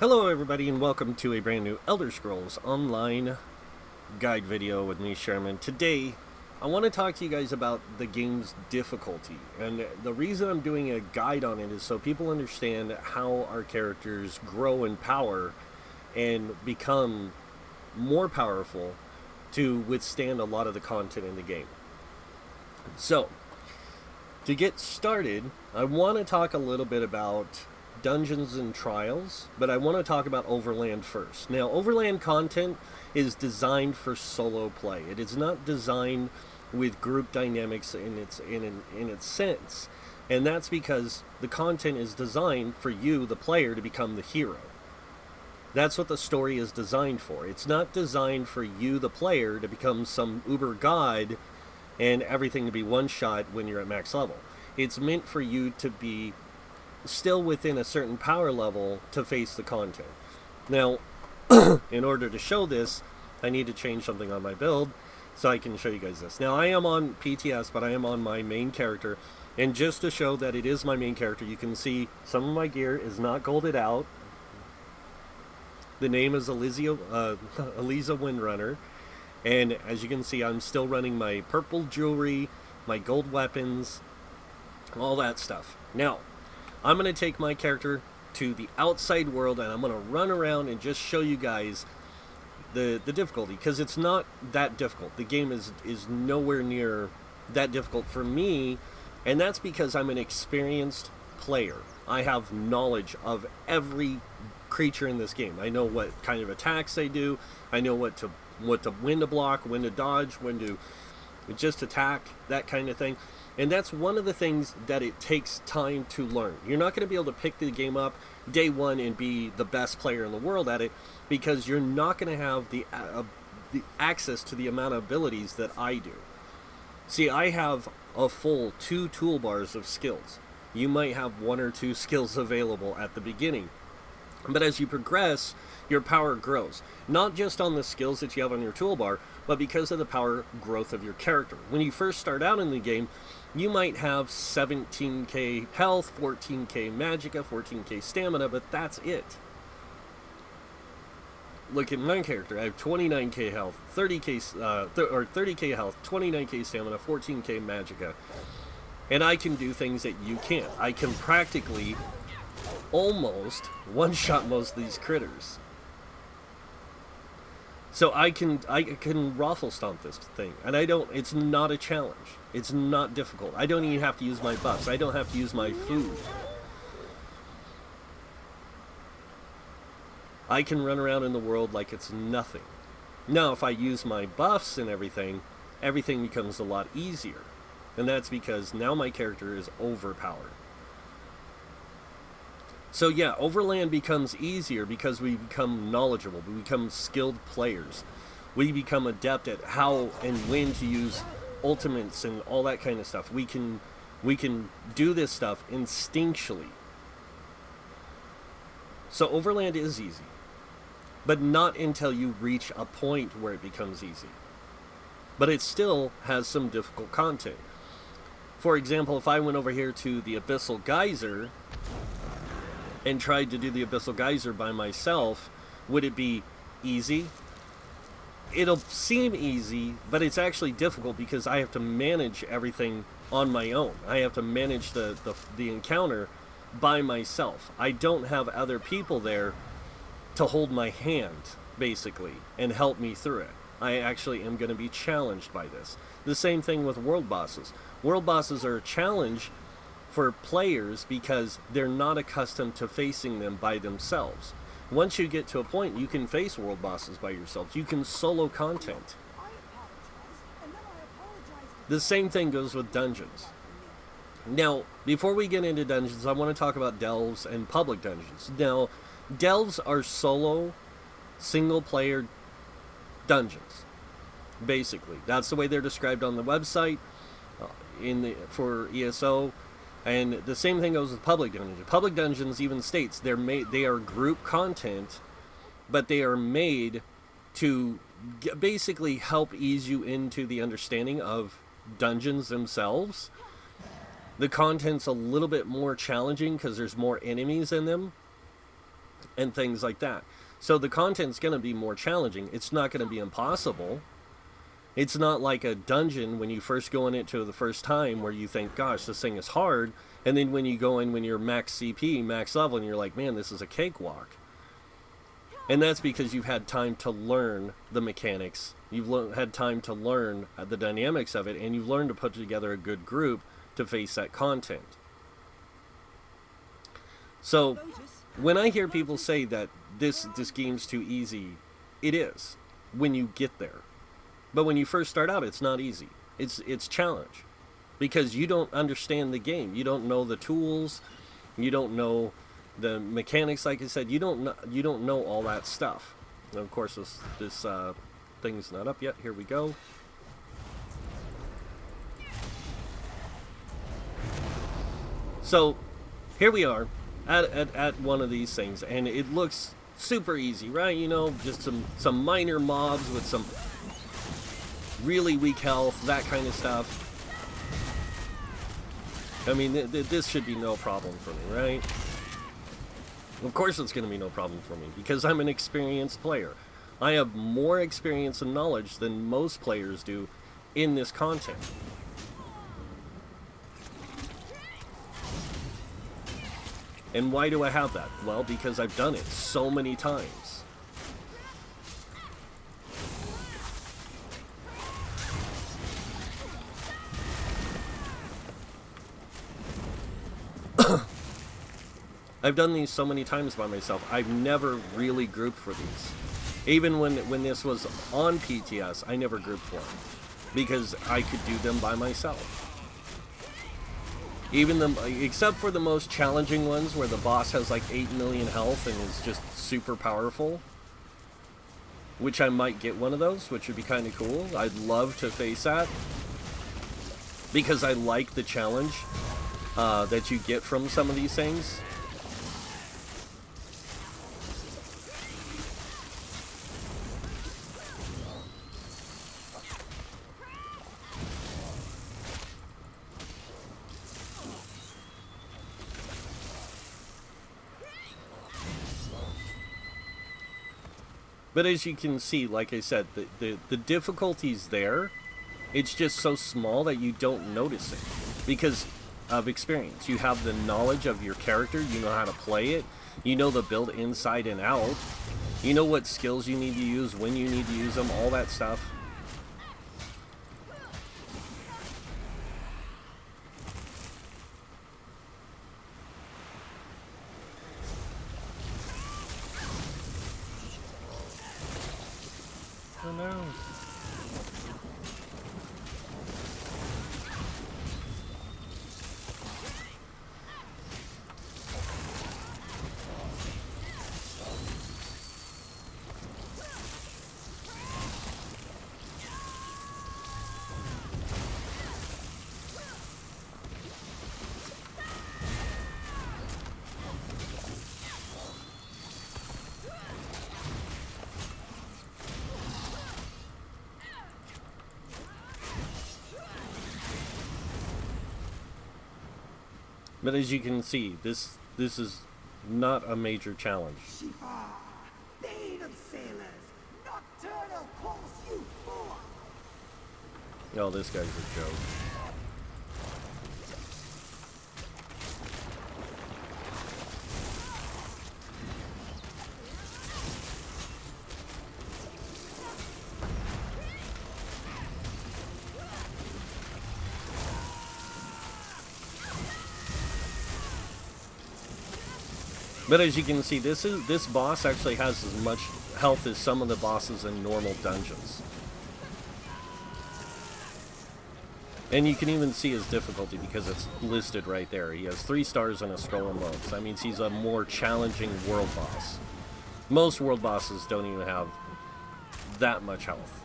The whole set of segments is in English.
Hello everybody and welcome to a brand new Elder Scrolls Online guide video with me, Sherman. Today, I want to talk to you guys about the game's difficulty. And the reason I'm doing a guide on it is so people understand how our characters grow in power and become more powerful to withstand a lot of the content in the game. So, to get started, I want to talk a little bit about Dungeons and Trials, but I want to talk about Overland first. Now, Overland content is designed for solo play. It is not designed with group dynamics in its sense, and that's because the content is designed for you, the player, to become the hero. That's what the story is designed for. It's not designed for you, the player, to become some uber god and everything to be one shot when you're at max level. It's meant for you to be still within a certain power level to face the content. Now, in order to show this, I need to change something on my build so I can show you guys this. Now, I am on PTS, but I am on my main character, and just to show that it is my main character, you can see some of my gear is not golded out. The name is Eliza Windrunner, and as you can see, I'm still running my purple jewelry, my gold weapons, all that stuff. Now, I'm going to take my character to the outside world and I'm going to run around and just show you guys the difficulty, because it's not that difficult. The game is nowhere near that difficult for me, and that's because I'm an experienced player. I have knowledge of every creature in this game. I know what kind of attacks they do. I know when to block, when to dodge, when to just attack, that kind of thing. And that's one of the things that it takes time to learn. You're not going to be able to pick the game up day one and be the best player in the world at it, because you're not going to have the access to the amount of abilities that I do. See, I have a full 2 toolbars of skills. You might have 1 or 2 skills available at the beginning. But as you progress, your power grows. Not just on the skills that you have on your toolbar, but because of the power growth of your character. When you first start out in the game, you might have 17k health, 14k magicka, 14k stamina, but that's it. Look at my character. I have 29k health, 30k health, 29k stamina, 14k magicka. And I can do things that you can't. I can practically almost one-shot most of these critters. So I can raffle stomp this thing, and it's not a challenge. It's not difficult. I don't even have to use my buffs. I don't have to use my food. I can run around in the world like it's nothing. Now, if I use my buffs and everything becomes a lot easier. And that's because now my character is overpowered. So yeah, Overland becomes easier because we become knowledgeable, we become skilled players. We become adept at how and when to use ultimates and all that kind of stuff. We can do this stuff instinctually. So Overland is easy, but not until you reach a point where it becomes easy. But it still has some difficult content. For example, if I went over here to the Abyssal Geyser and tried to do the Abyssal Geyser by myself, would it be easy? It'll seem easy, but it's actually difficult because I have to manage everything on my own. I have to manage the encounter by myself. I don't have other people there to hold my hand, basically, and help me through it. I actually am going to be challenged by this. The same thing with world bosses. World bosses are a challenge for players because they're not accustomed to facing them by themselves. Once you get to a point, you can face world bosses by yourself. You can solo content. The same thing goes with dungeons. Now, before we get into dungeons, I want to talk about delves and public dungeons. Now, delves are solo, single-player dungeons, basically. That's the way they're described on the website for ESO. And the same thing goes with public dungeons. Public dungeons even states they are group content, but they are made to basically help ease you into the understanding of dungeons themselves. The content's a little bit more challenging because there's more enemies in them. and things like that. So the content's going to be more challenging. It's not going to be impossible. It's not like a dungeon when you first go in it to the first time where you think, gosh, this thing is hard. And then when you go in when you're max CP, max level, and you're like, man, this is a cakewalk. And that's because you've had time to learn the mechanics. You've had time to learn the dynamics of it, and you've learned to put together a good group to face that content. So when I hear people say that this game's too easy, it is when you get there. But when you first start out, it's not easy. It's challenge. Because you don't understand the game. You don't know the tools. You don't know the mechanics, like I said. You don't know all that stuff. And of course, this thing's not up yet. Here we go. So here we are at one of these things, and it looks super easy, right? You know, just some minor mobs with some really weak health, that kind of stuff. I mean, this should be no problem for me, right? Of course it's going to be no problem for me, because I'm an experienced player. I have more experience and knowledge than most players do in this content. And why do I have that? Well, because I've done it so many times. I've done these so many times by myself. I've never really grouped for these. Even when this was on PTS, I never grouped for them, because I could do them by myself. Except for the most challenging ones where the boss has like 8 million health and is just super powerful, which I might get one of those, which would be kind of cool. I'd love to face that, because I like the challenge that you get from some of these things. But as you can see, like I said, the difficulty's there. It's just so small that you don't notice it because of experience. You have the knowledge of your character. You know how to play it. You know the build inside and out. You know what skills you need to use, when you need to use them, all that stuff. Oh no. But as you can see, this is not a major challenge. Oh, this guy's a joke. But as you can see, this boss actually has as much health as some of the bosses in normal dungeons. And you can even see his difficulty because it's listed right there. He has 3 stars and a scroll of modes. That means he's a more challenging world boss. Most world bosses don't even have that much health.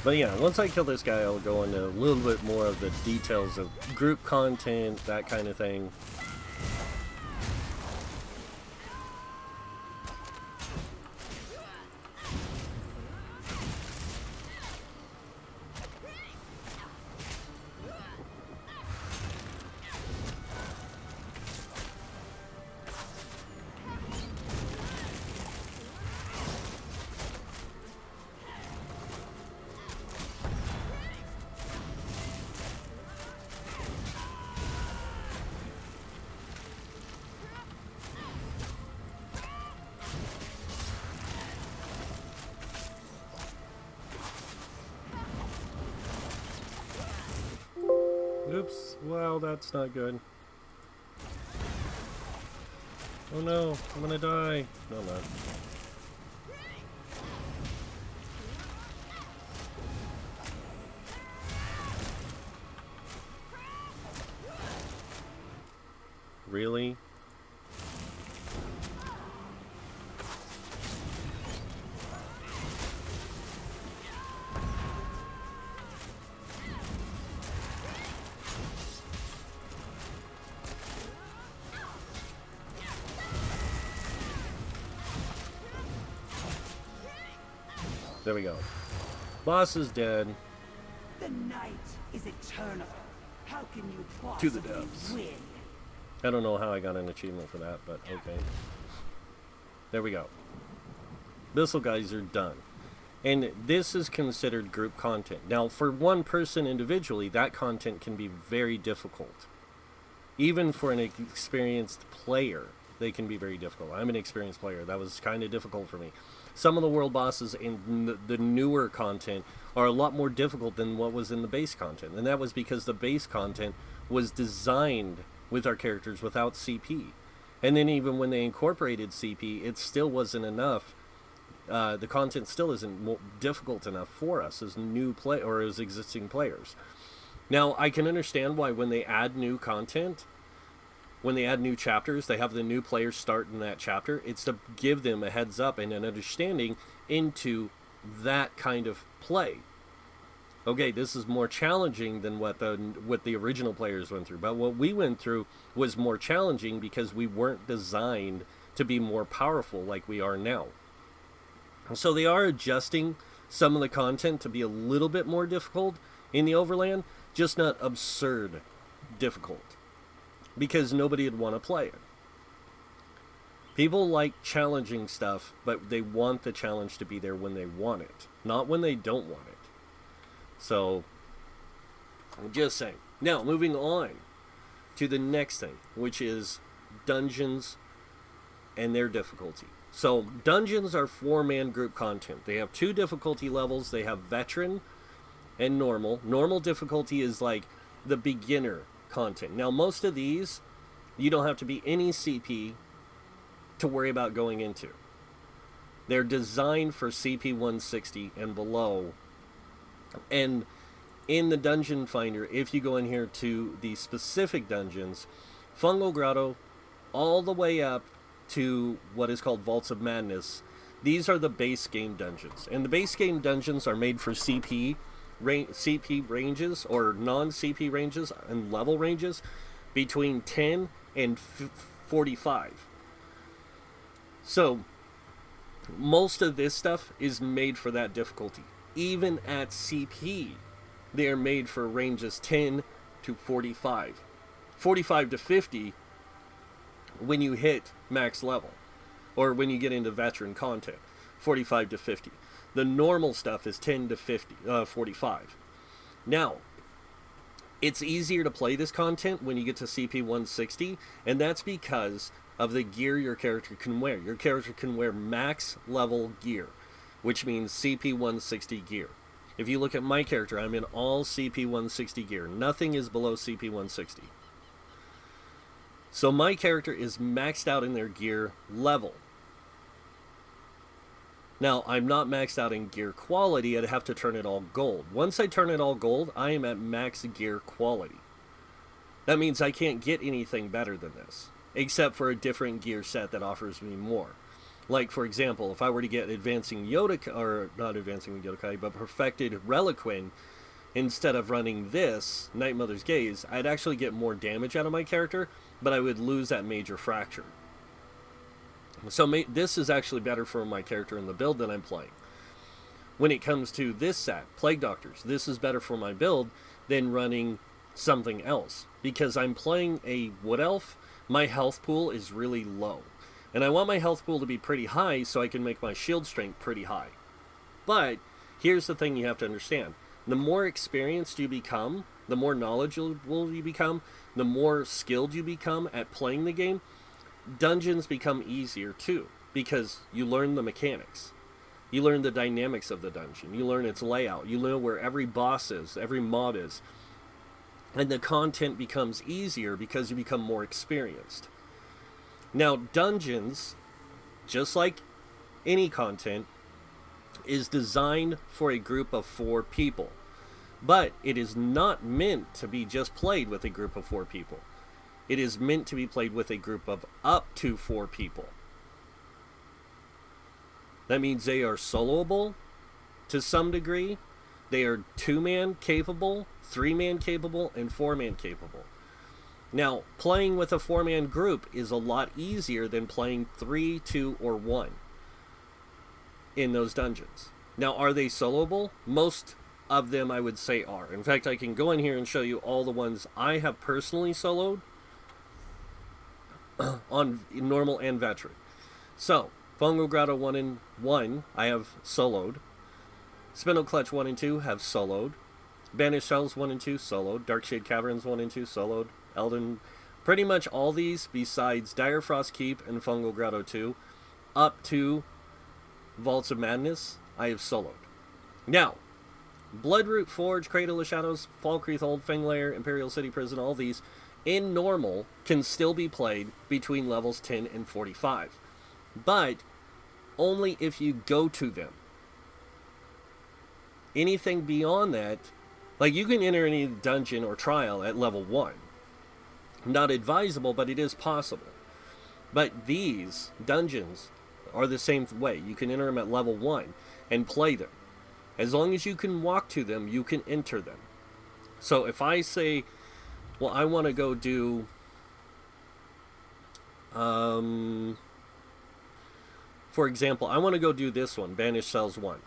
But yeah, once I kill this guy, I'll go into a little bit more of the details of group content, that kind of thing. Oops, well, that's not good. Oh no, I'm gonna die. No, I'm not. Really? There we go. Boss is dead. The night is eternal. How can you To the possibly depths. win? I don't know how I got an achievement for that, but okay. There we go. Missile guys are done. And this is considered group content. Now, for one person individually, that content can be very difficult. Even for an experienced player, they can be very difficult. I'm an experienced player. That was kind of difficult for me. Some of the world bosses in the newer content are a lot more difficult than what was in the base content. And that was because the base content was designed with our characters without CP. And then even when they incorporated CP, it still wasn't enough. The content still isn't difficult enough for us as new play or as existing players. Now, I can understand why when they add new content, when they add new chapters, they have the new players start in that chapter. It's to give them a heads up and an understanding into that kind of play. Okay, this is more challenging than what the original players went through. But what we went through was more challenging because we weren't designed to be more powerful like we are now. So they are adjusting some of the content to be a little bit more difficult in the Overland, just not absurd difficult. Because nobody would want to play it. People like challenging stuff, but they want the challenge to be there when they want it, not when they don't want it. So, I'm just saying. Now, moving on to the next thing, which is dungeons and their difficulty. So, dungeons are 4-man group content. They have 2 difficulty levels. They have veteran and normal. Normal difficulty is like the beginner content. Now, most of these, you don't have to be any CP to worry about going into. They're designed for CP 160 and below. And in the dungeon finder, if you go in here to the specific dungeons, Fungal Grotto, all the way up to what is called Vaults of Madness, these are the base game dungeons. And the base game dungeons are made for CP ranges or non-CP ranges and level ranges between 10 and 45. So most of this stuff is made for that difficulty. Even at CP, they are made for ranges 10 to 45. 45 to 50 when you hit max level or when you get into veteran content. 45 to 50. The normal stuff is 10 to 45. Now, it's easier to play this content when you get to CP 160, and that's because of the gear your character can wear. Your character can wear max level gear, which means CP 160 gear. If you look at my character, I'm in all CP 160 gear. Nothing is below CP 160. So my character is maxed out in their gear level. Now, I'm not maxed out in gear quality. I'd have to turn it all gold. Once I turn it all gold, I am at max gear quality. That means I can't get anything better than this, except for a different gear set that offers me more. Like, for example, if I were to get Advancing Yoda, or not Advancing Yodakai, but Perfected Reliquin, instead of running this, Night Mother's Gaze, I'd actually get more damage out of my character, but I would lose that major fracture. So this is actually better for my character in the build that I'm playing. When it comes to this set, Plague Doctors, this is better for my build than running something else. Because I'm playing a Wood Elf, my health pool is really low. And I want my health pool to be pretty high so I can make my shield strength pretty high. But here's the thing you have to understand. The more experienced you become, the more knowledgeable you become, the more skilled you become at playing the game, dungeons become easier too. Because you learn the mechanics. You learn the dynamics of the dungeon. You learn its layout. You learn where every boss is, every mob is. And the content becomes easier because you become more experienced. Now, dungeons, just like any content, is designed for a group of 4 people. But it is not meant to be just played with a group of 4 people. It is meant to be played with a group of up to 4 people. That means they are soloable to some degree. They are 2-man capable, 3-man capable, and 4-man capable. Now, playing with a 4-man group is a lot easier than playing 3, 2, or 1 in those dungeons. Now, are they soloable? Most of them I would say are. In fact, I can go in here and show you all the ones I have personally soloed on normal and veteran. So, Fungal Grotto 1 and 1 I have soloed. Spindle Clutch 1 and 2 have soloed. Banished Shells 1 and 2 soloed. Darkshade Caverns 1 and 2 soloed. Elden, pretty much all these besides Dire Frost Keep and Fungal Grotto 2, up to Vaults of Madness, I have soloed. Now, Bloodroot Forge, Cradle of Shadows, Falkreath Old Fanglair, Imperial City Prison, all these, in normal, can still be played between levels 10 and 45. But only if you go to them. Anything beyond that, like you can enter any dungeon or trial at level 1. Not advisable, but it is possible. But these dungeons are the same way. You can enter them at level 1 and play them. As long as you can walk to them, you can enter them. So if I say, well, I want to go do for example, I want to go do this one, Banished Cells 1.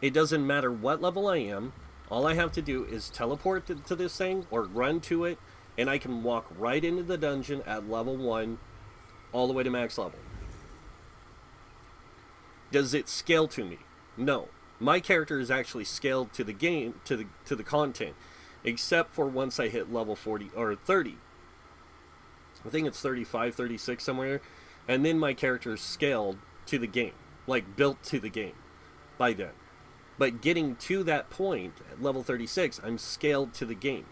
It doesn't matter what level I am. All I have to do is teleport to this thing or run to it, and I can walk right into the dungeon at level 1 all the way to max level. Does it scale to me? No. My character is actually scaled to the game, to the content, except for once I hit level 40 or 30. I think it's 35, 36 somewhere. And then my character is scaled to the game, like built to the game by then. But getting to that point at level 36, I'm scaled to the game.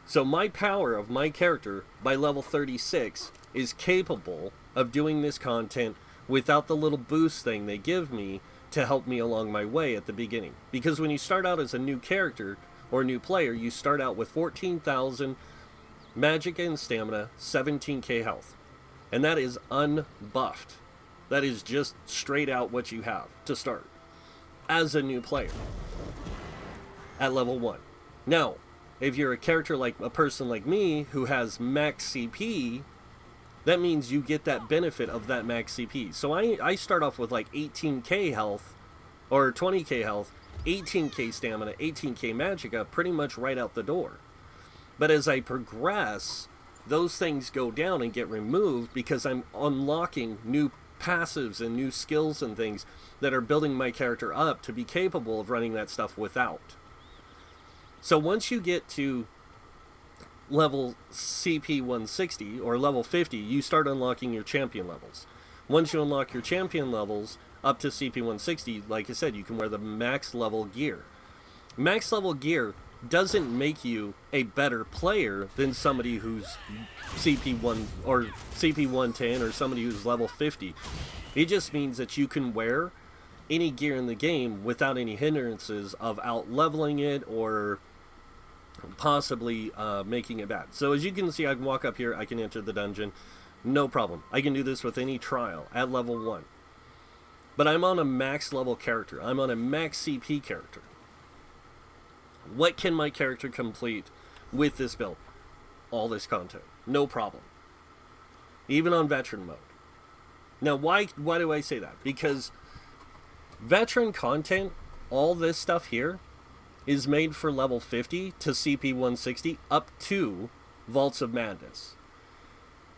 So my power of my character by level 36 is capable of doing this content without the little boost thing they give me to help me along my way at the beginning. Because when you start out as a new character or a new player, you start out with 14,000 magic and stamina, 17k health. And that is unbuffed. That is just straight out what you have to start as a new player at level 1. Now, if you're a character like a person like me who has max CP, that means you get that benefit of that max CP. So I start off with like 18k health or 20k health, 18k stamina, 18k magicka pretty much right out the door. But as I progress, those things go down and get removed because I'm unlocking new passives and new skills and things that are building my character up to be capable of running that stuff without. So once you get to level CP 160 or level 50, you start unlocking your champion levels. Once you unlock your champion levels up to CP 160, like I said, you can wear the max level gear. Max level gear doesn't make you a better player than somebody who's CP1 or CP110 or somebody who's level 50. It just means that you can wear any gear in the game without any hindrances of out leveling it or possibly making it bad. So as you can see, I can walk up here, I can enter the dungeon. No problem. I can do this with any trial at level 1. But I'm on a max level character. I'm on a max CP character. What can my character complete with this build? All this content. No problem. Even on veteran mode. Now, why do I say that? Because veteran content, all this stuff here, is made for level 50 to CP 160 up to Vaults of Madness.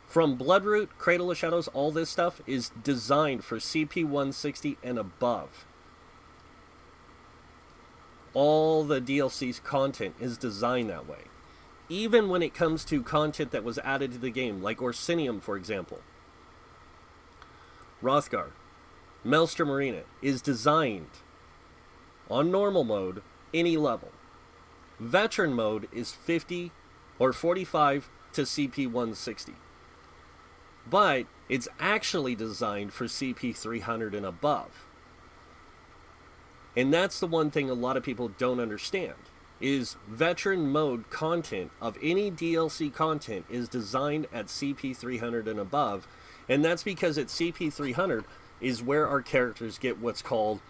From Bloodroot, Cradle of Shadows, all this stuff is designed for CP 160 and above. All the DLC's content is designed that way. Even when it comes to content that was added to the game, like Orsinium, for example. Rothgar, Maelstrom Arena is designed on normal mode, any level. Veteran mode is 50 or 45 to CP 160. But it's actually designed for CP 300 and above. And that's the one thing a lot of people don't understand, is veteran mode content of any DLC content is designed at CP 300 and above. And that's because at CP 300 is where our characters get what's called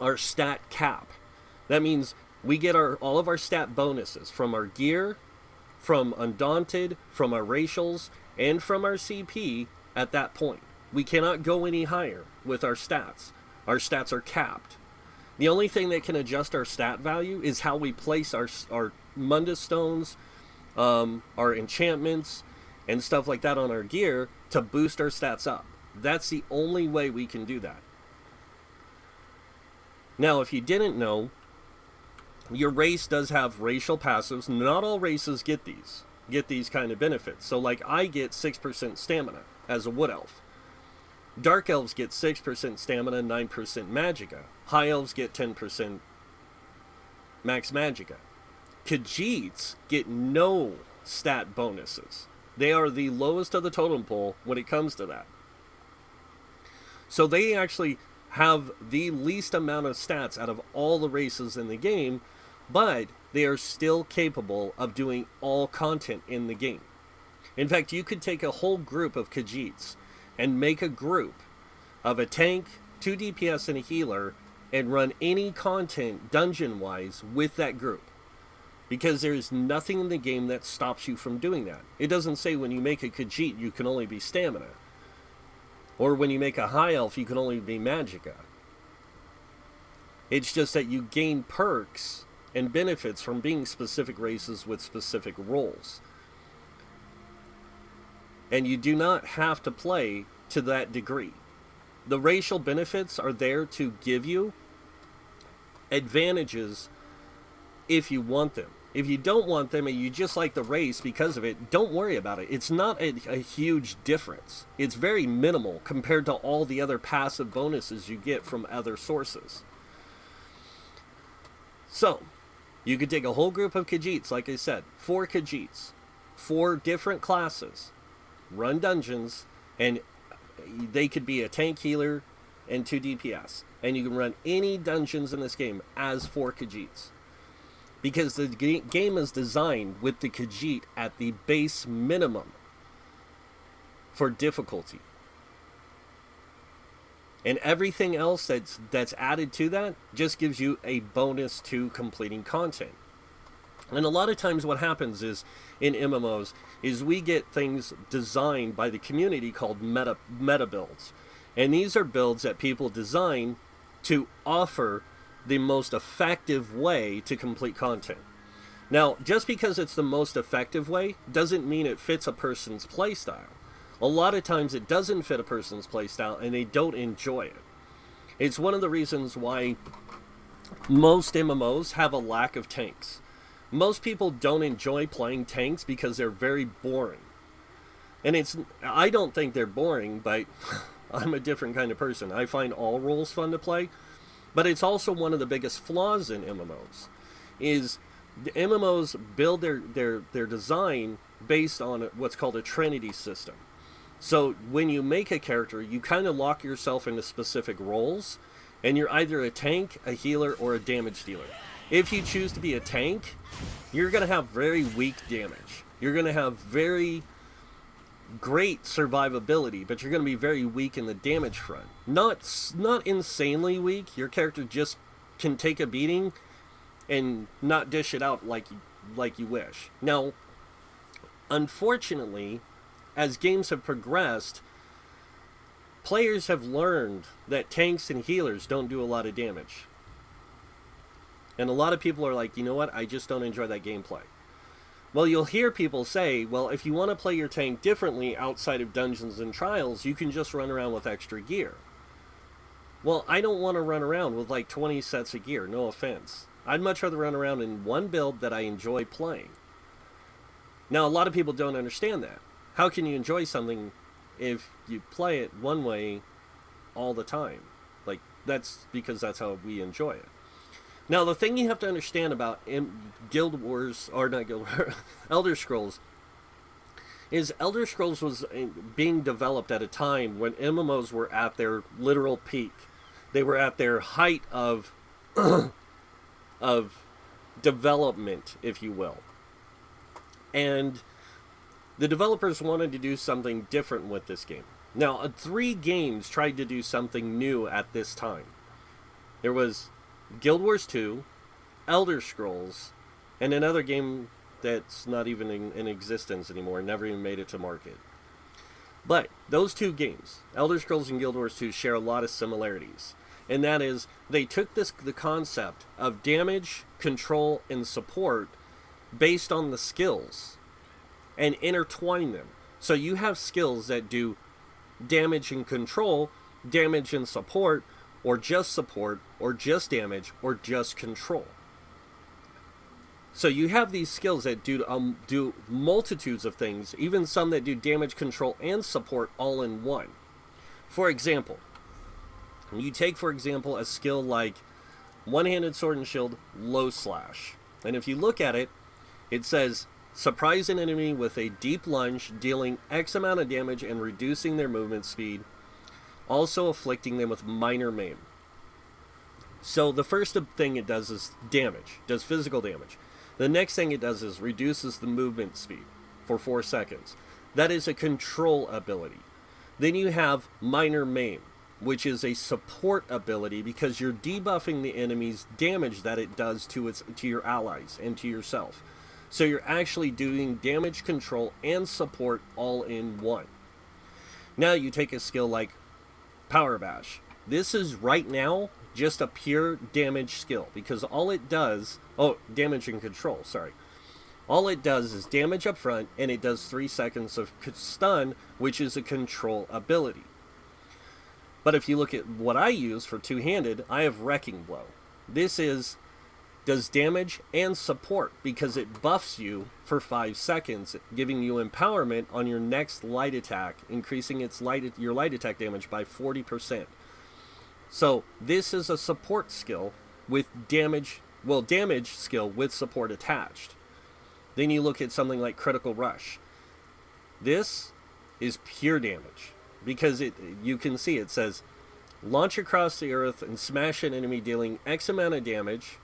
our stat cap. That means we get all of our stat bonuses from our gear, from Undaunted, from our racials, and from our CP at that point. We cannot go any higher with our stats. Our stats are capped. The only thing that can adjust our stat value is how we place our Mundus stones, our enchantments, and stuff like that on our gear to boost our stats up. That's the only way we can do that. Now, if you didn't know, your race does have racial passives. Not all races get these kind of benefits. So like I get 6% stamina as a wood elf. Dark elves get 6% stamina, 9% magicka. High elves get 10% max magicka. Khajiits get no stat bonuses. They are the lowest of the totem pole when it comes to that. So they actually have the least amount of stats out of all the races in the game, but they are still capable of doing all content in the game. In fact, you could take a whole group of Khajiits and make a group of a tank, 2 DPS, and a healer, and run any content dungeon-wise with that group. Because there's nothing in the game that stops you from doing that. It doesn't say when you make a Khajiit you can only be stamina. Or when you make a high elf you can only be magicka. It's just that you gain perks and benefits from being specific races with specific roles. And you do not have to play to that degree. The racial benefits are there to give you advantages if you want them. If you don't want them and you just like the race because of it, don't worry about it. It's not a huge difference. It's very minimal compared to all the other passive bonuses you get from other sources. So, you could take a whole group of Khajiits, like I said, 4 Khajiits, 4 different classes, run dungeons, and they could be a tank, healer, and 2 DPS. And you can run any dungeons in this game as 4 Khajiits. Because the game is designed with the Khajiit at the base minimum for difficulty. And everything else that's added to that just gives you a bonus to completing content. And a lot of times what happens is, in MMOs, is we get things designed by the community called meta builds. And these are builds that people design to offer the most effective way to complete content. Now, just because it's the most effective way doesn't mean it fits a person's playstyle. A lot of times it doesn't fit a person's playstyle and they don't enjoy it. It's one of the reasons why most MMOs have a lack of tanks. Most people don't enjoy playing tanks because they're very boring. And I don't think they're boring, but I'm a different kind of person. I find all roles fun to play. But it's also one of the biggest flaws in MMOs, is the MMOs build their design based on what's called a Trinity system. So when you make a character, you kind of lock yourself into specific roles, and you're either a tank, a healer, or a damage dealer. If you choose to be a tank, you're going to have very weak damage. You're going to have very great survivability, but you're going to be very weak in the damage front. Not insanely weak. Your character just can take a beating and not dish it out like you wish. Now, unfortunately, as games have progressed, players have learned that tanks and healers don't do a lot of damage. And a lot of people are like, you know what, I just don't enjoy that gameplay. Well, you'll hear people say, well, if you want to play your tank differently outside of Dungeons and Trials, you can just run around with extra gear. Well, I don't want to run around with like 20 sets of gear, no offense. I'd much rather run around in one build that I enjoy playing. Now, a lot of people don't understand that. How can you enjoy something if you play it one way all the time? Like, that's because that's how we enjoy it. Now, the thing you have to understand about Guild Wars, or not Guild Wars, Elder Scrolls, is Elder Scrolls was being developed at a time when MMOs were at their literal peak. They were at their height of of development, if you will. And the developers wanted to do something different with this game. Now, 3 games tried to do something new at this time. There was Guild Wars 2, Elder Scrolls, and another game that's not even in existence anymore, never even made it to market. But those 2 games, Elder Scrolls and Guild Wars 2, share a lot of similarities. And that is, they took the concept of damage, control, and support based on the skills and intertwined them. So you have skills that do damage and control, damage and support, or just damage, or just control. So you have these skills that do multitudes of things, even some that do damage, control, and support all in one. For example, you take, for example, a skill like one-handed sword and shield, low slash. And if you look at it, it says, surprise an enemy with a deep lunge, dealing X amount of damage and reducing their movement speed, also afflicting them with minor maim. So the first thing it does is damage, does physical damage. The next thing it does is reduces the movement speed for 4 seconds. That is a control ability. Then you have minor maim, which is a support ability because you're debuffing the enemy's damage that it does to your allies and to yourself. So you're actually doing damage, control, and support all in one. Now you take a skill like Power Bash. This is right now just a pure damage skill because all it does, damage and control, sorry. All it does is damage up front, and it does 3 seconds of stun, which is a control ability. But if you look at what I use for two-handed, I have Wrecking Blow. This does damage and support because it buffs you for 5 seconds, giving you empowerment on your next light attack, increasing your light attack damage by 40%. So this is a support skill with damage skill with support attached. Then you look at something like Critical Rush. This is pure damage because you can see it says launch across the earth and smash an enemy dealing X amount of damage,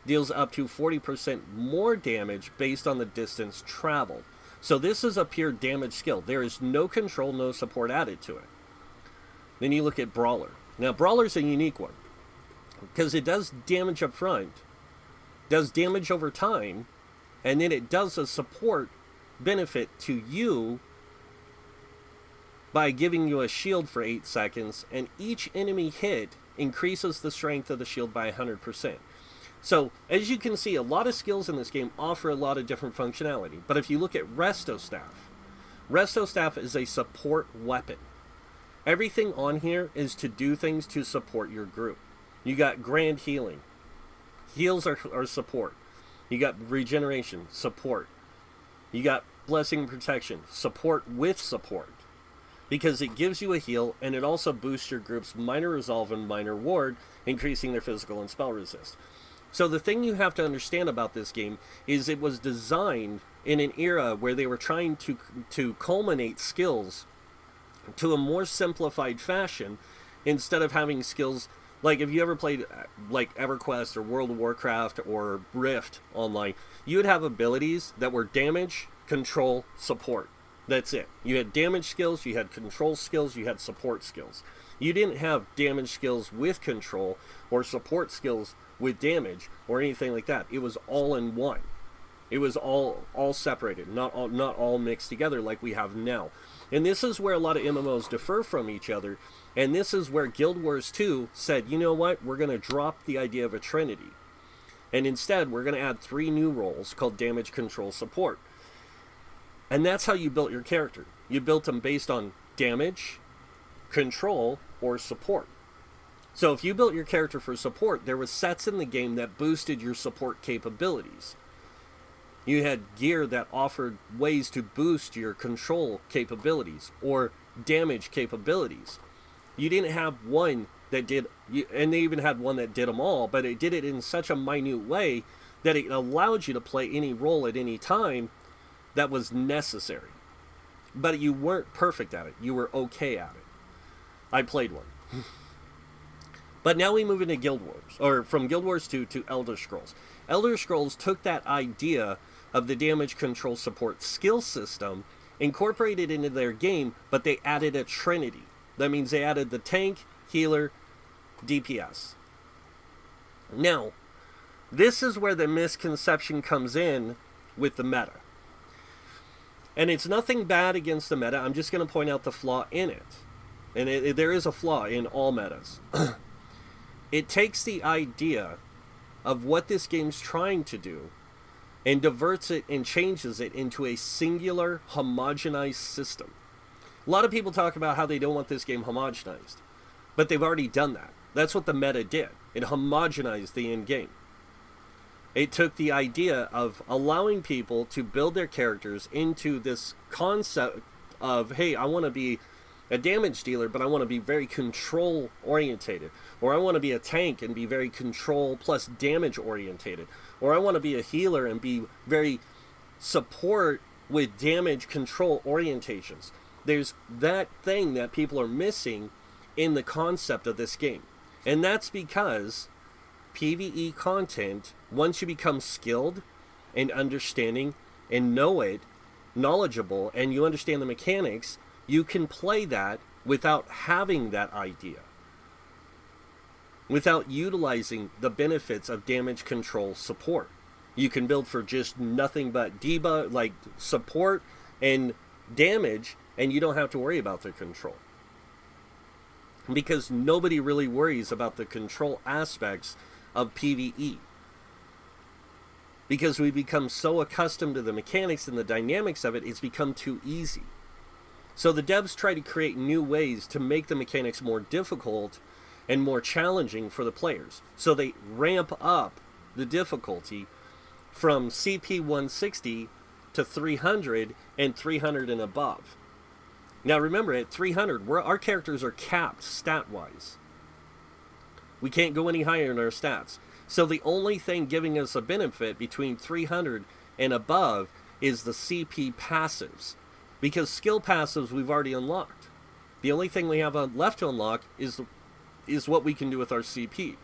deals up to 40% more damage based on the distance traveled. So this is a pure damage skill. There is no control, no support added to it. Then you look at Brawler. Now Brawler's a unique one because it does damage up front, does damage over time, and then it does a support benefit to you by giving you a shield for 8 seconds, and each enemy hit increases the strength of the shield by 100%. So, as you can see, a lot of skills in this game offer a lot of different functionality. But if you look at Resto Staff is a support weapon. Everything on here is to do things to support your group. You got Grand Healing. Heals are support. You got Regeneration, support. You got Blessing and Protection, support with support. Because it gives you a heal, and it also boosts your group's minor resolve and minor ward, increasing their physical and spell resist. So the thing you have to understand about this game is it was designed in an era where they were trying to culminate skills to a more simplified fashion, instead of having skills like if you ever played like EverQuest or World of Warcraft or Rift online, you would have abilities that were damage, control, support. That's it. You had damage skills, you had control skills, you had support skills. You didn't have damage skills with control or support skills with damage or anything like that. It was all in one. It was all separated, not all mixed together like we have now. And this is where a lot of MMOs differ from each other. And this is where Guild Wars 2 said, you know what, we're going to drop the idea of a trinity. And instead, we're going to add 3 new roles called damage, control, support. And that's how you built your character. You built them based on damage, control, or support. So if you built your character for support, there were sets in the game that boosted your support capabilities. You had gear that offered ways to boost your control capabilities or damage capabilities. You didn't have one that did, and they even had one that did them all, but it did it in such a minute way that it allowed you to play any role at any time that was necessary. But you weren't perfect at it. You were okay at it. I played one. But now we move into Guild Wars, or from Guild Wars 2 to Elder Scrolls. Elder Scrolls took that idea of the damage control support skill system, incorporated it into their game, but they added a trinity. That means they added the tank, healer, DPS. Now, this is where the misconception comes in with the meta. And it's nothing bad against the meta, I'm just going to point out the flaw in it. And there is a flaw in all metas. It takes the idea of what this game's trying to do and diverts it and changes it into a singular, homogenized system. A lot of people talk about how they don't want this game homogenized, but they've already done that. That's what the meta did. It homogenized the end game. It took the idea of allowing people to build their characters into this concept of, hey, I want to be a damage dealer, but I want to be very control orientated. Or I want to be a tank and be very control plus damage orientated. Or I want to be a healer and be very support with damage control orientations. There's that thing that people are missing in the concept of this game. And that's because PvE content, once you become skilled and understanding and know it, knowledgeable, and you understand the mechanics, you can play that without having that idea. Without utilizing the benefits of damage control support. You can build for just nothing but debuff, like support and damage, and you don't have to worry about the control. Because nobody really worries about the control aspects of PvE. Because we become so accustomed to the mechanics and the dynamics of it, it's become too easy. So the devs try to create new ways to make the mechanics more difficult and more challenging for the players. So they ramp up the difficulty from CP 160 to 300 and 300 and above. Now remember, at 300, our characters are capped stat-wise. We can't go any higher in our stats. So the only thing giving us a benefit between 300 and above is the CP passives. Because skill passives we've already unlocked. The only thing we have left to unlock is what we can do with our CP.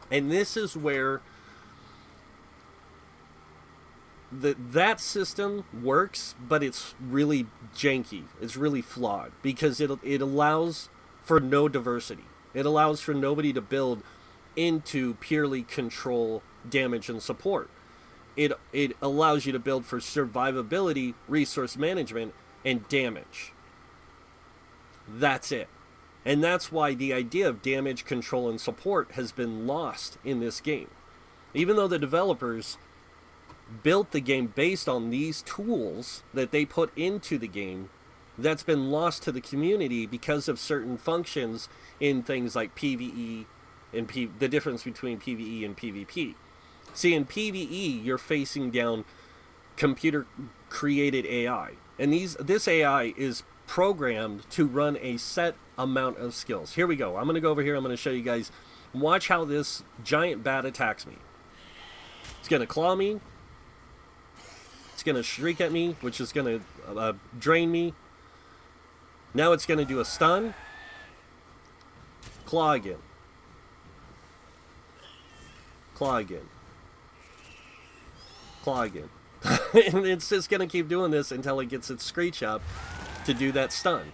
And this is where that system works, but it's really janky. It's really flawed because it allows for no diversity. It allows for nobody to build into purely control, damage, and support. It allows you to build for survivability, resource management, and damage. That's it. And that's why the idea of damage, control, and support has been lost in this game. Even though the developers built the game based on these tools that they put into the game, that's been lost to the community because of certain functions in things like PvE and the difference between PvE and PvP. See, in PvE, you're facing down computer-created AI. And this AI is programmed to run a set amount of skills. Here we go. I'm going to go over here. I'm going to show you guys. Watch how this giant bat attacks me. It's going to claw me. It's going to shriek at me, which is going to drain me. Now it's going to do a stun. Claw again. Claw again. Claw again. And it's just going to keep doing this until it gets its screech up to do that stun.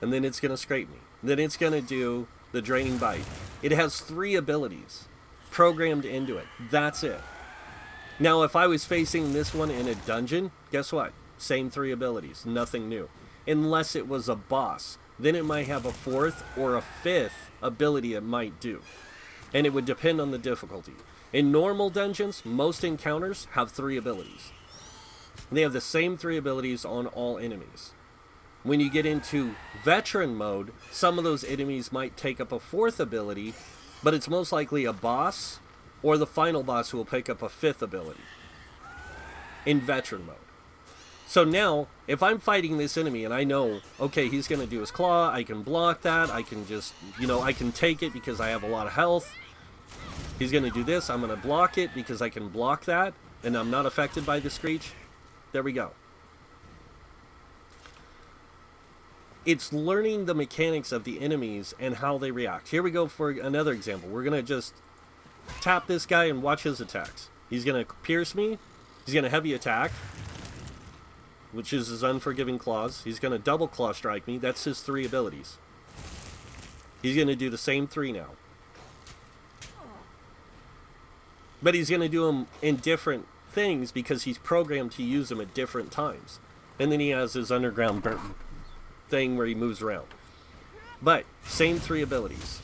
And then it's going to scrape me. Then it's going to do the draining bite. It has 3 abilities programmed into it. That's it. Now, if I was facing this one in a dungeon, guess what? Same 3 abilities. Nothing new. Unless it was a boss. Then it might have a 4th or a 5th ability it might do. And it would depend on the difficulty. In normal dungeons, most encounters have 3 abilities. They have the same 3 abilities on all enemies. When you get into veteran mode, some of those enemies might take up a 4th ability, but it's most likely a boss or the final boss who will pick up a 5th ability in veteran mode. So now, if I'm fighting this enemy and I know, okay, he's going to do his claw, I can block that, I can just, I can take it because I have a lot of health. He's going to do this, I'm going to block it because I can block that, and I'm not affected by the screech. There we go. It's learning the mechanics of the enemies and how they react. Here we go for another example. We're going to just tap this guy and watch his attacks. He's going to pierce me. He's going to heavy attack, which is his unforgiving claws. He's going to double claw strike me. That's his 3 abilities. He's going to do the same 3 now. But he's going to do them in different things because he's programmed to use them at different times. And then he has his underground thing where he moves around. But same 3 abilities.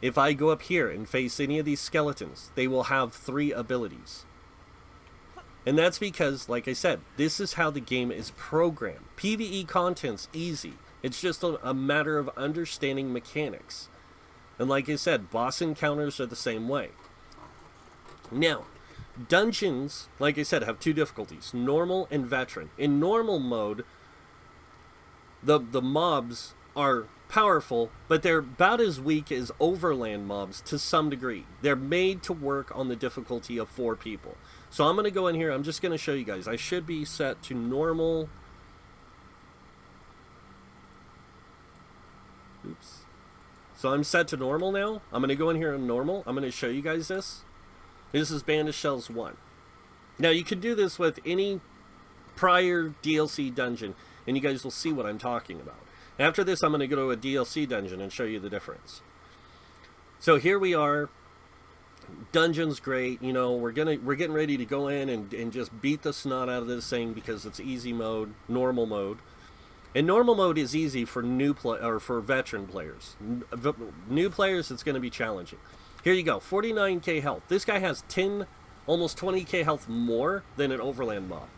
If I go up here and face any of these skeletons, they will have 3 abilities. And that's because, like I said, this is how the game is programmed. PvE content's easy. It's just a matter of understanding mechanics. And like I said, boss encounters are the same way. Now, dungeons, like I said, have 2 difficulties, normal and veteran. In normal mode, the mobs are powerful, but they're about as weak as Overland mobs to some degree. They're made to work on the difficulty of 4 people. So I'm going to go in here, I'm just going to show you guys. I should be set to normal. Oops. So I'm set to normal now. I'm going to go in here on normal. I'm going to show you guys this. This is Bandage Shells 1. Now you could do this with any prior DLC dungeon, and you guys will see what I'm talking about. After this, I'm going to go to a DLC dungeon and show you the difference. So here we are. Dungeon's great. We're getting ready to go in and just beat the snot out of this thing because it's easy mode, normal mode. And normal mode is easy for for veteran players. New players, it's going to be challenging. Here you go, 49k health. This guy has almost 20k health more than an Overland mob.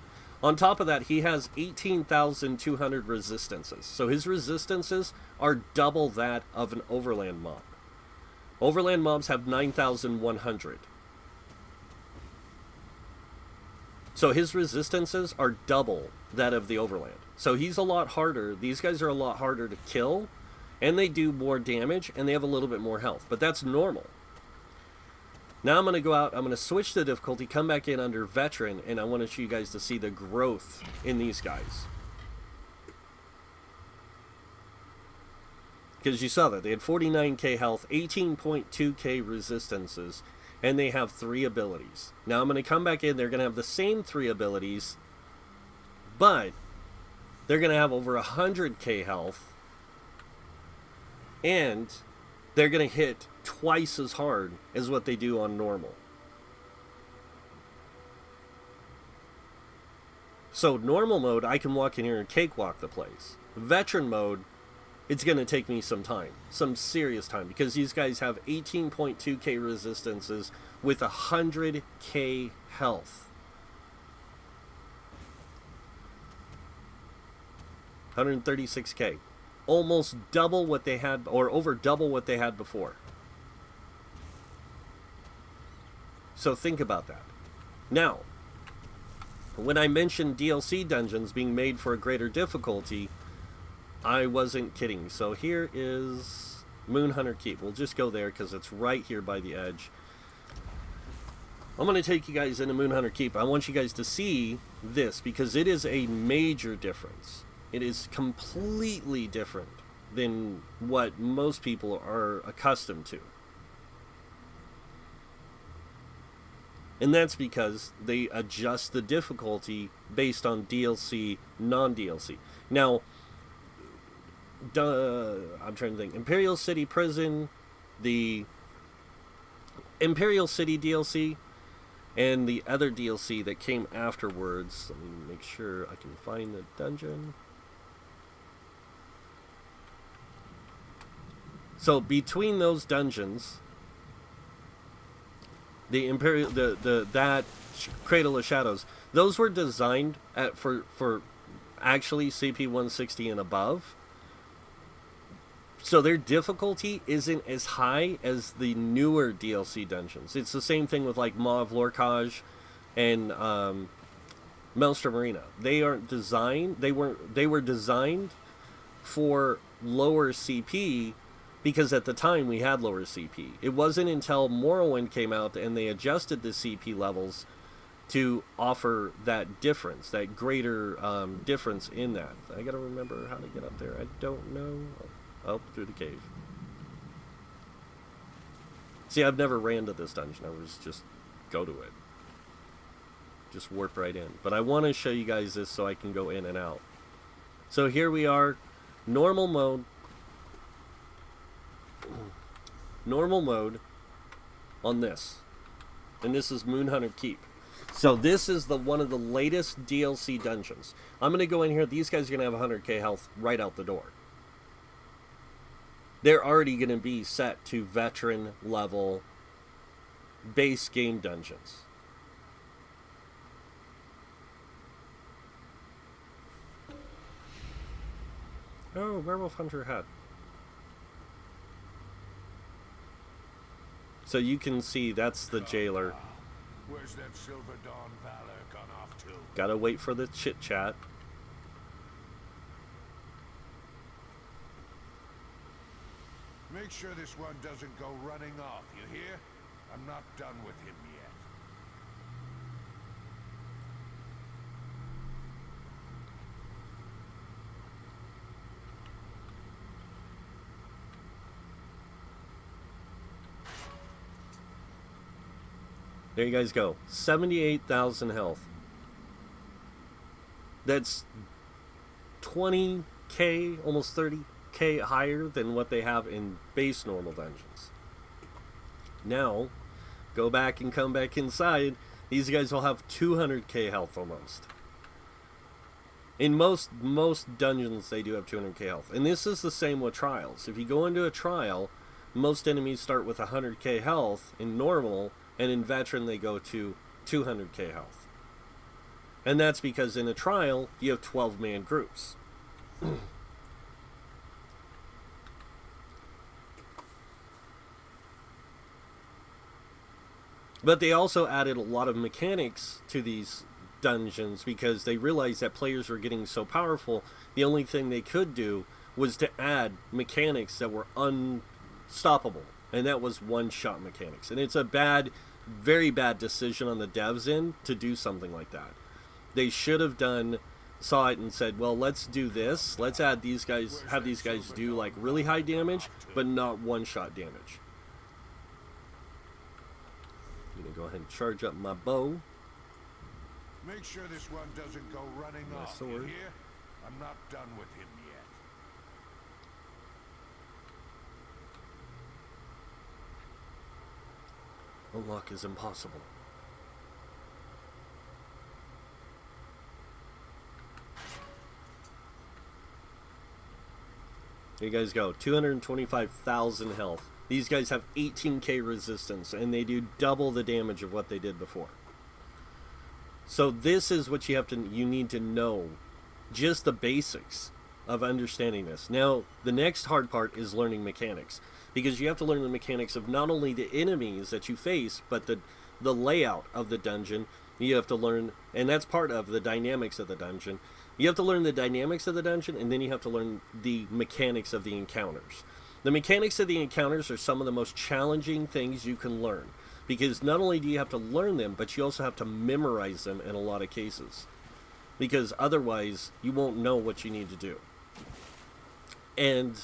On top of that, he has 18,200 resistances. So his resistances are double that of an Overland mob. Overland mobs have 9,100. So his resistances are double that of the Overland. So he's a lot harder. These guys are a lot harder to kill, and they do more damage, and they have a little bit more health. But that's normal. Now I'm going to go out, I'm going to switch the difficulty, come back in under Veteran, and I want to show you guys to see the growth in these guys. Because you saw that. They had 49k health, 18.2k resistances, and they have 3 abilities. Now I'm going to come back in, they're going to have the same 3 abilities, but they're going to have over 100k health, and they're going to hit twice as hard as what they do on normal. So normal mode, I can walk in here and cakewalk the place. Veteran mode, it's going to take me some time, some serious time, because these guys have 18.2k resistances with 100k health. 136k. Almost double what they had, or over double what they had before. So think about that. Now, when I mentioned DLC dungeons being made for a greater difficulty, I wasn't kidding. So here is Moonhunter Keep. We'll just go there because it's right here by the edge. I'm going to take you guys into Moonhunter Keep. I want you guys to see this because it is a major difference. It is completely different than what most people are accustomed to. And that's because they adjust the difficulty based on DLC, non-DLC. Now, I'm trying to think. Imperial City Prison, the Imperial City DLC, and the other DLC that came afterwards. Let me make sure I can find the dungeon. So between those dungeons, the Imperial, that Cradle of Shadows, those were designed for actually CP 160 and above. So their difficulty isn't as high as the newer DLC dungeons. It's the same thing with like Maw of Lorcage and Maelstrom Arena. They aren't designed. They were designed for lower CP because at the time we had lower CP. It wasn't until Morrowind came out and they adjusted the CP levels to offer that difference, that greater difference in that. I gotta remember how to get up there. I don't know. Oh, through the cave. See, I've never ran to this dungeon. I was just go to it. Just warp right in. But I want to show you guys this so I can go in and out. So here we are. Normal mode. Normal mode on this. And this is Moonhunter Keep. So this is one of the latest DLC dungeons. I'm going to go in here. These guys are going to have 100k health right out the door. They're already going to be set to veteran level base game dungeons. Oh, Werewolf Hunter hat. So you can see that's the jailer. Where's that Silver Dawn Valor gone off to? Gotta wait for the chit chat. Make sure this one doesn't go running off, you hear? I'm not done with him yet. There you guys go. 78,000 health. That's 20k, almost 30k higher than what they have in base normal dungeons. Now, go back and come back inside. These guys will have 200k health almost. In most dungeons, they do have 200k health. And this is the same with trials. If you go into a trial, most enemies start with 100k health in normal, and in veteran they go to 200k health. And that's because in a trial, you have 12-man groups. But they also added a lot of mechanics to these dungeons because they realized that players were getting so powerful, the only thing they could do was to add mechanics that were unstoppable. And that was one-shot mechanics. And it's a very bad decision on the devs' end to do something like that. They should have saw it and said, well, let's do this. Let's add these guys, have these guys do like really high damage, but not one-shot damage. I'm going to go ahead and charge up my bow. Make sure this one doesn't go running off, you hear? I'm not done with him yet. Unlock is impossible. There you guys go. 225,000 health. These guys have 18k resistance, and they do double the damage of what they did before. So this is what you need to know. Just the basics of understanding this. Now, the next hard part is learning mechanics. Because you have to learn the mechanics of not only the enemies that you face, but the layout of the dungeon. You have to learn, and that's part of the dynamics of the dungeon. You have to learn the dynamics of the dungeon, and then you have to learn the mechanics of the encounters. The mechanics of the encounters are some of the most challenging things you can learn. Because not only do you have to learn them, but you also have to memorize them in a lot of cases. Because otherwise, you won't know what you need to do. And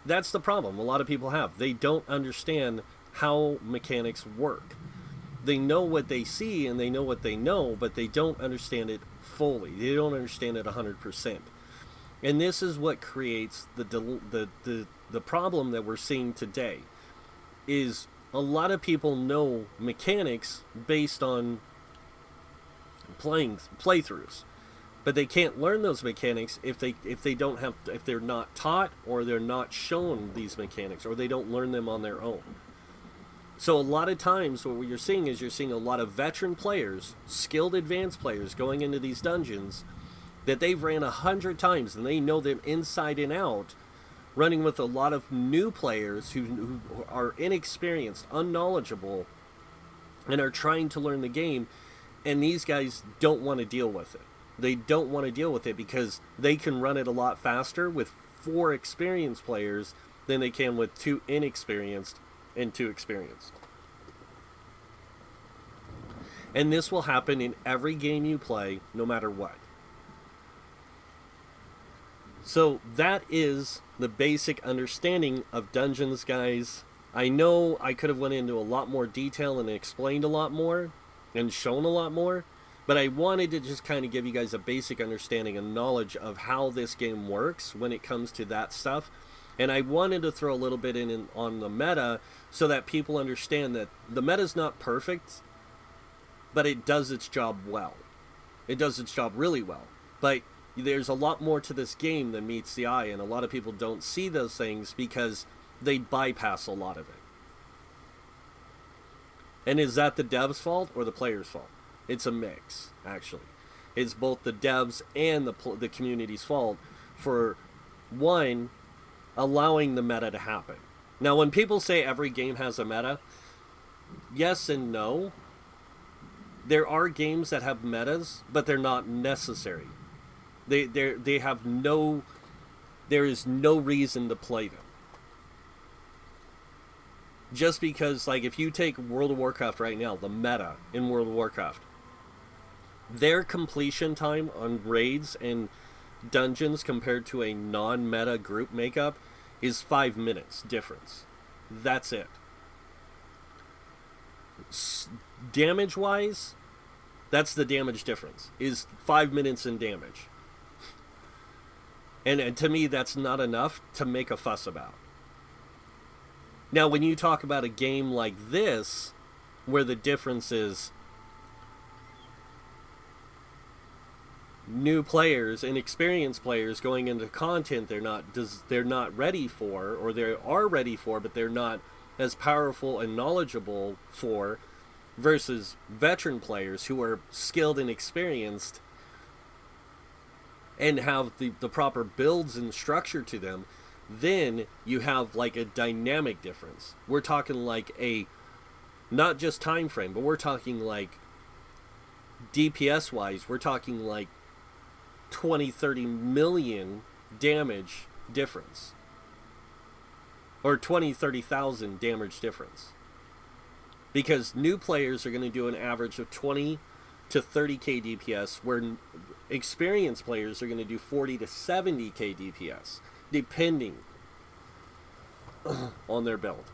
that's the problem a lot of people have. They don't understand how mechanics work. They know what they see and they know what they know, but they don't understand it fully. They don't understand it 100%. And this is what creates the problem that we're seeing today. Is a lot of people know mechanics based on playthroughs, but they can't learn those mechanics if they're not taught, or they're not shown these mechanics, or they don't learn them on their own. So a lot of times what you're seeing is you're seeing a lot of veteran players, skilled advanced players going into these dungeons that they've ran 100 times and they know them inside and out, running with a lot of new players who are inexperienced, unknowledgeable, and are trying to learn the game, and these guys don't want to deal with it. They don't want to deal with it because they can run it a lot faster with 4 experienced players than they can with 2 inexperienced and 2 experienced. And this will happen in every game you play, no matter what. So that is the basic understanding of dungeons, guys. I know I could have went into a lot more detail and explained a lot more and shown a lot more, but I wanted to just kind of give you guys a basic understanding and knowledge of how this game works when it comes to that stuff. And I wanted to throw a little bit in on the meta so that people understand that the meta is not perfect, but it does its job well. It does its job really well. But there's a lot more to this game than meets the eye, and a lot of people don't see those things because they bypass a lot of it. And is that the devs' fault or the players' fault? It's a mix, actually. It's both the devs and the community's fault for, one, allowing the meta to happen. Now, when people say every game has a meta, yes and no. There are games that have metas, but they're not necessary. They have no... There is no reason to play them. Just because, like, if you take World of Warcraft right now, the meta in World of Warcraft, their completion time on raids and dungeons compared to a non-meta group makeup is 5 minutes difference. That's it. Damage-wise, that's the damage difference, is 5 minutes in damage. And to me, that's not enough to make a fuss about. Now, when you talk about a game like this, where the difference is new players and experienced players going into content they're not ready for, or they are ready for, but they're not as powerful and knowledgeable for, versus veteran players who are skilled and experienced and have the proper builds and structure to them, then you have like a dynamic difference. We're talking like a, not just time frame, but we're talking like DPS wise, we're talking like 20-30 million damage difference, or 20-30,000 damage difference, because new players are going to do an average of 20 to 30k DPS, where experienced players are going to do 40 to 70k DPS, depending on their build.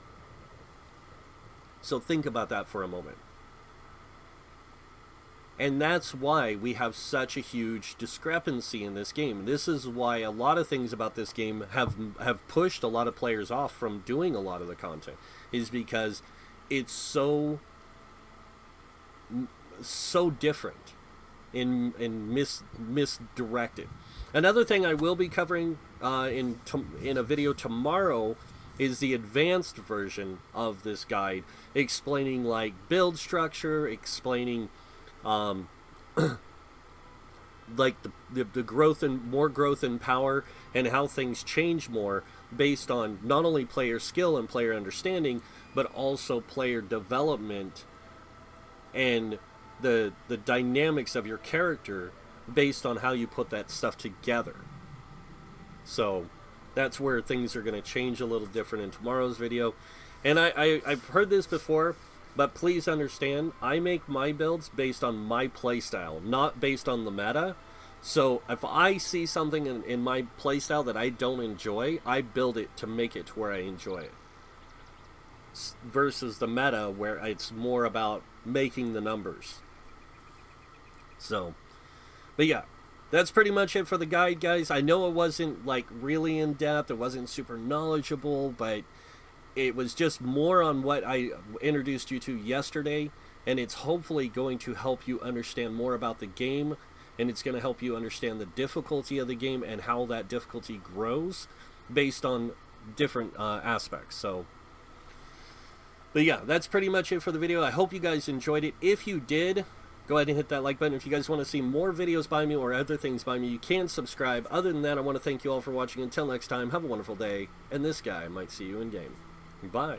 So think about that for a moment. And that's why we have such a huge discrepancy in this game. This is why a lot of things about this game have pushed a lot of players off from doing a lot of the content, is because it's so different and misdirected. Another thing I will be covering in a video tomorrow is the advanced version of this guide, explaining like build structure, explaining like the growth and more growth in power, and how things change more based on not only player skill and player understanding, but also player development and the dynamics of your character based on how you put that stuff together. So that's where things are going to change a little different in tomorrow's video. And I've heard this before, but please understand, I make my builds based on my playstyle, not based on the meta. So if I see something in my playstyle that I don't enjoy, I build it to make it to where I enjoy it. Versus the meta, where it's more about making the numbers. So, but yeah, that's pretty much it for the guide, guys. I know it wasn't like really in depth, it wasn't super knowledgeable, but it was just more on what I introduced you to yesterday, and it's hopefully going to help you understand more about the game, and it's going to help you understand the difficulty of the game and how that difficulty grows based on different aspects. So, but yeah, that's pretty much it for the video. I hope you guys enjoyed it. If you did, go ahead and hit that like button. If you guys want to see more videos by me or other things by me, you can subscribe. Other than that, I want to thank you all for watching. Until next time, have a wonderful day, and this guy might see you in game. Bye.